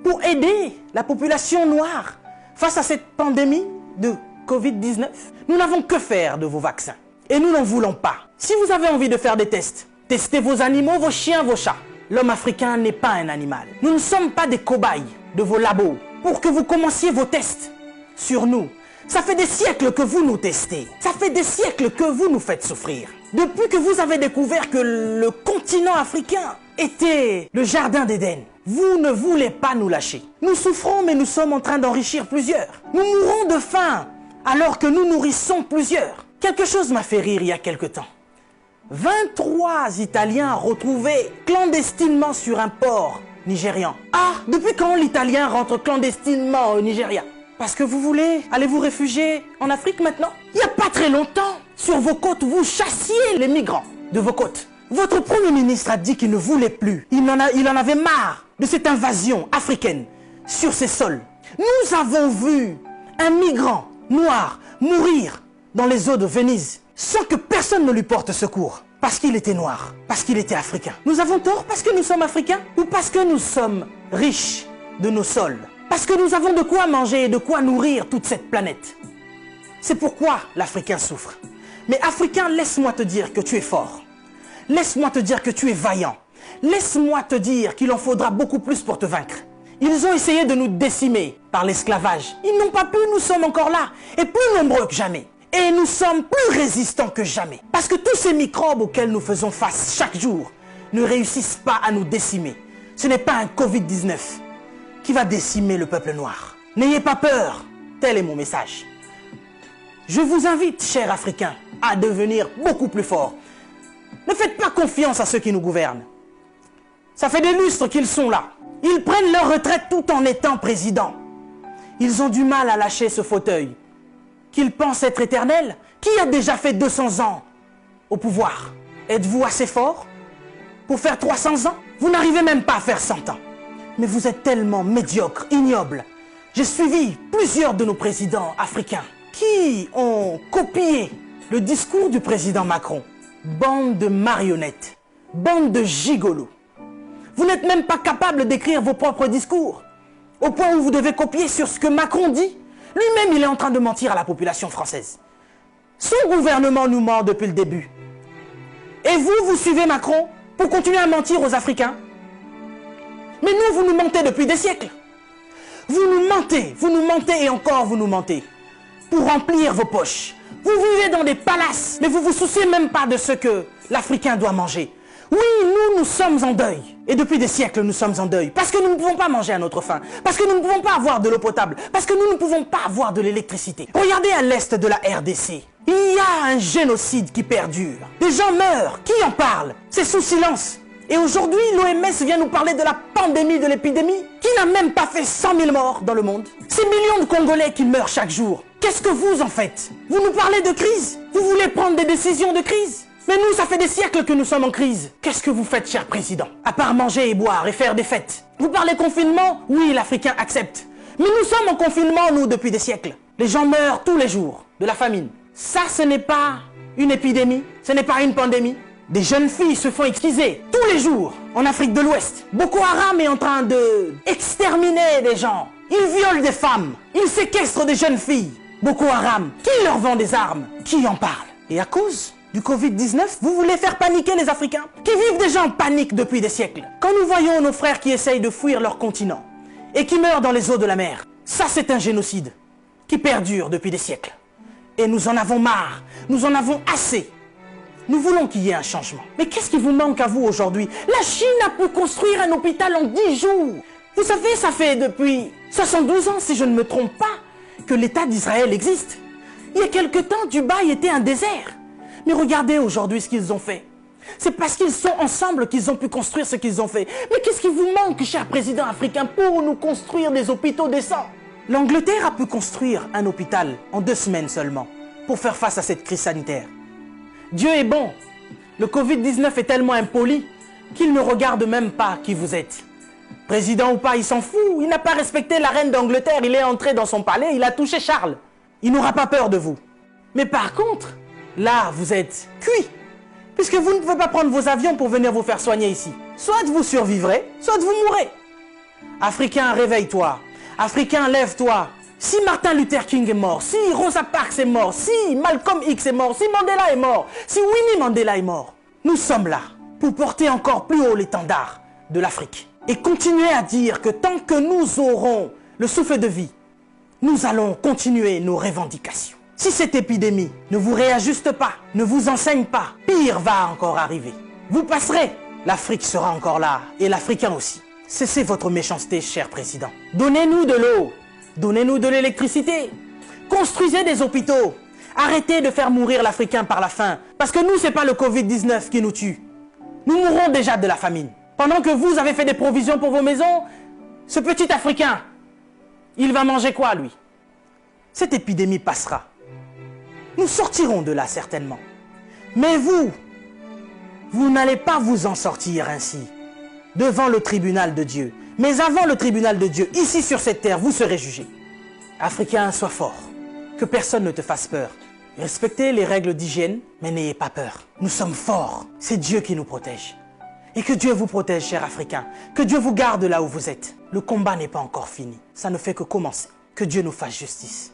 pour aider la population noire face à cette pandémie de Covid-19. Nous n'avons que faire de vos vaccins. Et nous n'en voulons pas. Si vous avez envie de faire des tests, testez vos animaux, vos chiens, vos chats. L'homme africain n'est pas un animal. Nous ne sommes pas des cobayes de vos labos pour que vous commenciez vos tests sur nous. Ça fait des siècles que vous nous testez. Ça fait des siècles que vous nous faites souffrir. Depuis que vous avez découvert que le continent africain était le jardin d'Éden, vous ne voulez pas nous lâcher. Nous souffrons, mais nous sommes en train d'enrichir plusieurs. Nous mourons de faim alors que nous nourrissons plusieurs. Quelque chose m'a fait rire il y a quelque temps. 23 Italiens retrouvés clandestinement sur un port nigérian. Ah, depuis quand l'Italien rentre clandestinement au Nigeria? Parce que vous voulez aller vous réfugier en Afrique maintenant? Il n'y a pas très longtemps, sur vos côtes, vous chassiez les migrants de vos côtes. Votre Premier ministre a dit qu'il ne voulait plus. Il en avait marre de cette invasion africaine sur ses sols. Nous avons vu un migrant noir mourir dans les eaux de Venise sans que personne ne lui porte secours. Parce qu'il était noir, parce qu'il était africain. Nous avons tort parce que nous sommes africains ou parce que nous sommes riches de nos sols? Parce que nous avons de quoi manger et de quoi nourrir toute cette planète. C'est pourquoi l'Africain souffre. Mais Africain, laisse-moi te dire que tu es fort. Laisse-moi te dire que tu es vaillant. Laisse-moi te dire qu'il en faudra beaucoup plus pour te vaincre. Ils ont essayé de nous décimer par l'esclavage. Ils n'ont pas pu, nous sommes encore là. Et plus nombreux que jamais. Et nous sommes plus résistants que jamais. Parce que tous ces microbes auxquels nous faisons face chaque jour ne réussissent pas à nous décimer. Ce n'est pas un Covid-19 qui va décimer le peuple noir. N'ayez pas peur, tel est mon message. Je vous invite, chers Africains, à devenir beaucoup plus forts. Ne faites pas confiance à ceux qui nous gouvernent. Ça fait des lustres qu'ils sont là. Ils prennent leur retraite tout en étant présidents. Ils ont du mal à lâcher ce fauteuil qu'ils pensent être éternel. Qui a déjà fait 200 ans au pouvoir? Êtes-vous assez fort pour faire 300 ans? Vous n'arrivez même pas à faire 100 ans. Mais vous êtes tellement médiocre, ignoble. J'ai suivi plusieurs de nos présidents africains qui ont copié le discours du président Macron. Bande de marionnettes, bande de gigolos. Vous n'êtes même pas capable d'écrire vos propres discours, au point où vous devez copier sur ce que Macron dit. Lui-même, il est en train de mentir à la population française. Son gouvernement nous ment depuis le début. Et vous, vous suivez Macron pour continuer à mentir aux Africains? Mais nous, vous nous mentez depuis des siècles. Vous nous mentez et encore vous nous mentez. Pour remplir vos poches. Vous vivez dans des palaces, mais vous vous souciez même pas de ce que l'Africain doit manger. Oui, nous sommes en deuil. Et depuis des siècles, nous sommes en deuil. Parce que nous ne pouvons pas manger à notre faim. Parce que nous ne pouvons pas avoir de l'eau potable. Parce que nous ne pouvons pas avoir de l'électricité. Regardez à l'est de la RDC. Il y a un génocide qui perdure. Des gens meurent. Qui en parle? C'est sous silence. Et aujourd'hui, l'OMS vient nous parler de la pandémie, de l'épidémie, qui n'a même pas fait 100 000 morts dans le monde. Ces millions de Congolais qui meurent chaque jour. Qu'est-ce que vous en faites? Vous nous parlez de crise? Vous voulez prendre des décisions de crise? Mais nous, ça fait des siècles que nous sommes en crise. Qu'est-ce que vous faites, cher président? À part manger et boire et faire des fêtes. Vous parlez confinement? Oui, l'Africain accepte. Mais nous sommes en confinement, nous, depuis des siècles. Les gens meurent tous les jours de la famine. Ça, ce n'est pas une épidémie, ce n'est pas une pandémie. Des jeunes filles se font exquiser tous les jours en Afrique de l'Ouest. Boko Haram est en train de exterminer des gens. Ils violent des femmes. Ils séquestrent des jeunes filles. Boko Haram, qui leur vend des armes? Qui en parle? Et à cause du Covid-19, vous voulez faire paniquer les Africains qui vivent déjà en panique depuis des siècles. Quand nous voyons nos frères qui essayent de fuir leur continent et qui meurent dans les eaux de la mer, ça c'est un génocide qui perdure depuis des siècles. Et nous en avons marre, nous en avons assez. Nous voulons qu'il y ait un changement. Mais qu'est-ce qui vous manque à vous aujourd'hui? La Chine a pu construire un hôpital en 10 jours. Vous savez, ça fait depuis 72 ans, si je ne me trompe pas, que l'État d'Israël existe. Il y a quelque temps, Dubaï était un désert. Mais regardez aujourd'hui ce qu'ils ont fait. C'est parce qu'ils sont ensemble qu'ils ont pu construire ce qu'ils ont fait. Mais qu'est-ce qui vous manque, cher président africain, pour nous construire des hôpitaux décents? L'Angleterre a pu construire un hôpital en 2 semaines seulement pour faire face à cette crise sanitaire. Dieu est bon. Le Covid-19 est tellement impoli qu'il ne regarde même pas qui vous êtes. Président ou pas, il s'en fout. Il n'a pas respecté la reine d'Angleterre. Il est entré dans son palais, il a touché Charles. Il n'aura pas peur de vous. Mais par contre, là, vous êtes cuit. Puisque vous ne pouvez pas prendre vos avions pour venir vous faire soigner ici. Soit vous survivrez, soit vous mourrez. Africain, réveille-toi. Africain, lève-toi. Si Martin Luther King est mort, si Rosa Parks est mort, si Malcolm X est mort, si Mandela est mort, si Winnie Mandela est mort, nous sommes là pour porter encore plus haut l'étendard de l'Afrique. Et continuer à dire que tant que nous aurons le souffle de vie, nous allons continuer nos revendications. Si cette épidémie ne vous réajuste pas, ne vous enseigne pas, pire va encore arriver. Vous passerez, l'Afrique sera encore là, et l'Africain aussi. Cessez votre méchanceté, cher président. Donnez-nous de l'eau, donnez-nous de l'électricité, construisez des hôpitaux, arrêtez de faire mourir l'Africain par la faim, parce que nous, ce n'est pas le Covid-19 qui nous tue. Nous mourrons déjà de la famine. Pendant que vous avez fait des provisions pour vos maisons, ce petit Africain, il va manger quoi, lui? Cette épidémie passera. Nous sortirons de là, certainement. Mais vous n'allez pas vous en sortir ainsi, devant le tribunal de Dieu. Mais avant le tribunal de Dieu, ici sur cette terre, vous serez jugés. Africain, sois fort. Que personne ne te fasse peur. Respectez les règles d'hygiène, mais n'ayez pas peur. Nous sommes forts. C'est Dieu qui nous protège. Et que Dieu vous protège, cher Africain. Que Dieu vous garde là où vous êtes. Le combat n'est pas encore fini. Ça ne fait que commencer. Que Dieu nous fasse justice.